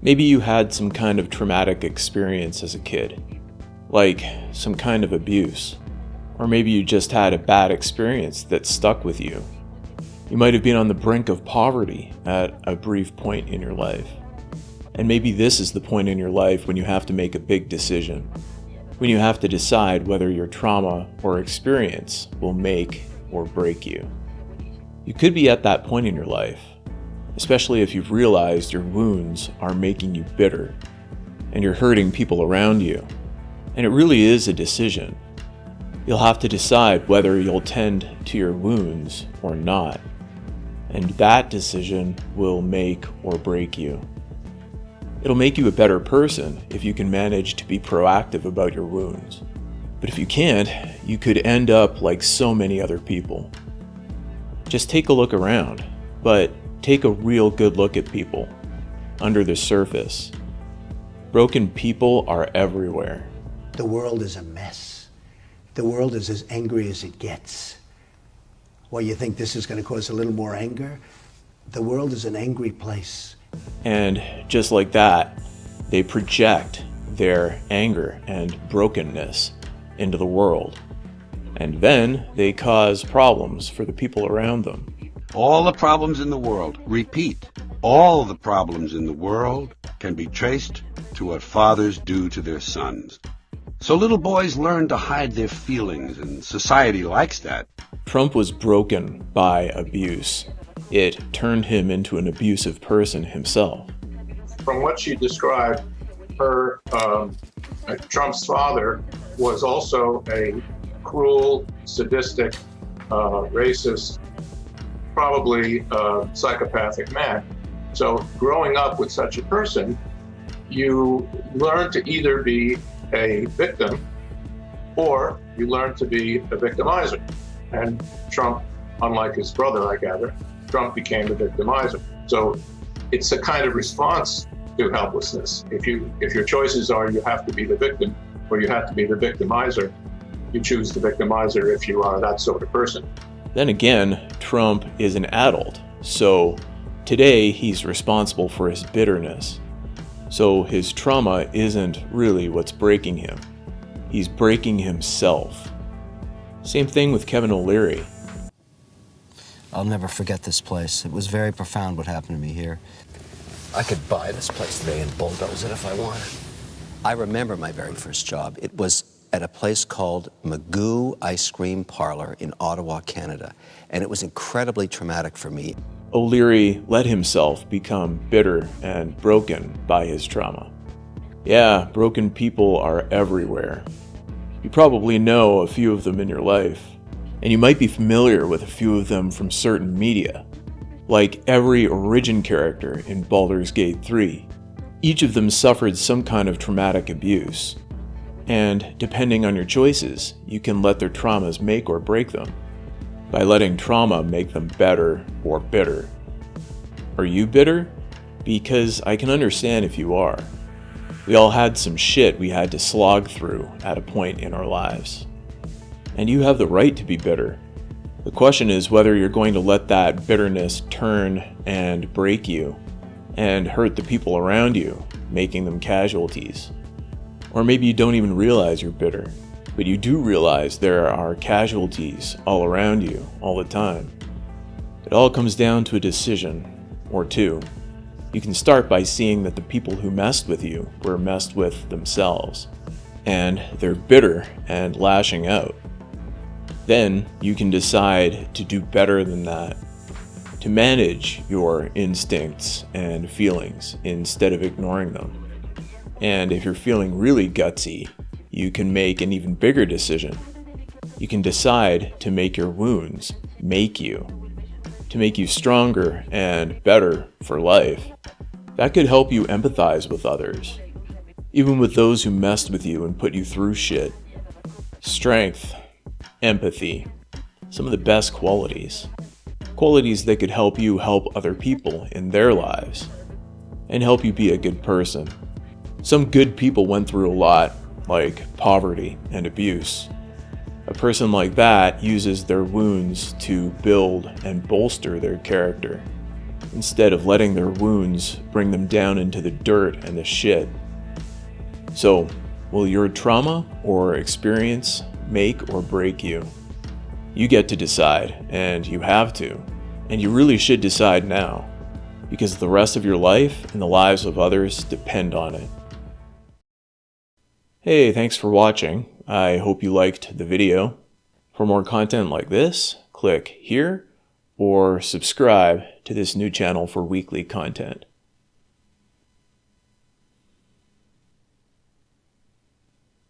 Maybe you had some kind of traumatic experience as a kid, like some kind of abuse. Or maybe you just had a bad experience that stuck with you. You might have been on the brink of poverty at a brief point in your life. And maybe this is the point in your life when you have to make a big decision, when you have to decide whether your trauma or experience will make or break you. You could be at that point in your life, especially if you've realized your wounds are making you bitter and you're hurting people around you. And it really is a decision. You'll have to decide whether you'll tend to your wounds or not. And that decision will make or break you. It'll make you a better person if you can manage to be proactive about your wounds. But if you can't, you could end up like so many other people. Just take a look around, but take a real good look at people under the surface. Broken people are everywhere. The world is a mess. The world is as angry as it gets. Well, you think this is going to cause a little more anger? The world is an angry place. And just like that, they project their anger and brokenness into the world. And then they cause problems for the people around them. All the problems in the world, repeat, all the problems in the world can be traced to what fathers do to their sons. So little boys learn to hide their feelings, and society likes that. Trump was broken by abuse. It turned him into an abusive person himself. From what she described, Trump's father was also a cruel, sadistic, racist, probably psychopathic man. So growing up with such a person, you learn to either be a victim or you learn to be a victimizer. And Trump, unlike his brother, I gather, Trump became a victimizer. So it's a kind of response to helplessness. If your choices are you have to be the victim or you have to be the victimizer, you choose the victimizer if you are that sort of person. Then again, Trump is an adult, so today he's responsible for his bitterness. So his trauma isn't really what's breaking him. He's breaking himself. Same thing with Kevin O'Leary. I'll never forget this place. It was very profound what happened to me here. I could buy this place today and bulldoze it if I wanted. I remember my very first job. It was at a place called Magoo Ice Cream Parlor in Ottawa, Canada. And it was incredibly traumatic for me. O'Leary let himself become bitter and broken by his trauma. Yeah, broken people are everywhere. You probably know a few of them in your life, and you might be familiar with a few of them from certain media, like every Origin character in Baldur's Gate 3. Each of them suffered some kind of traumatic abuse, and depending on your choices, you can let their traumas make or break them, by letting trauma make them better or bitter. Are you bitter? Because I can understand if you are. We all had some shit we had to slog through at a point in our lives. And you have the right to be bitter. The question is whether you're going to let that bitterness turn and break you and hurt the people around you, making them casualties. Or maybe you don't even realize you're bitter, but you do realize there are casualties all around you all the time. It all comes down to a decision, or two. You can start by seeing that the people who messed with you were messed with themselves, and they're bitter and lashing out. Then you can decide to do better than that, to manage your instincts and feelings instead of ignoring them. And if you're feeling really gutsy, you can make an even bigger decision. You can decide to make your wounds make you, to make you stronger and better for life. That could help you empathize with others, even with those who messed with you and put you through shit. Strength, empathy, some of the best qualities. Qualities that could help you help other people in their lives and help you be a good person. Some good people went through a lot, like poverty and abuse. A person like that uses their wounds to build and bolster their character. instead of letting their wounds bring them down into the dirt and the shit. So, will your trauma or experience make or break you? You get to decide, and you have to, and you really should decide now, because the rest of your life and the lives of others depend on it. Hey, thanks for watching. I hope you liked the video. For more content like this, click here or subscribe to this new channel for weekly content.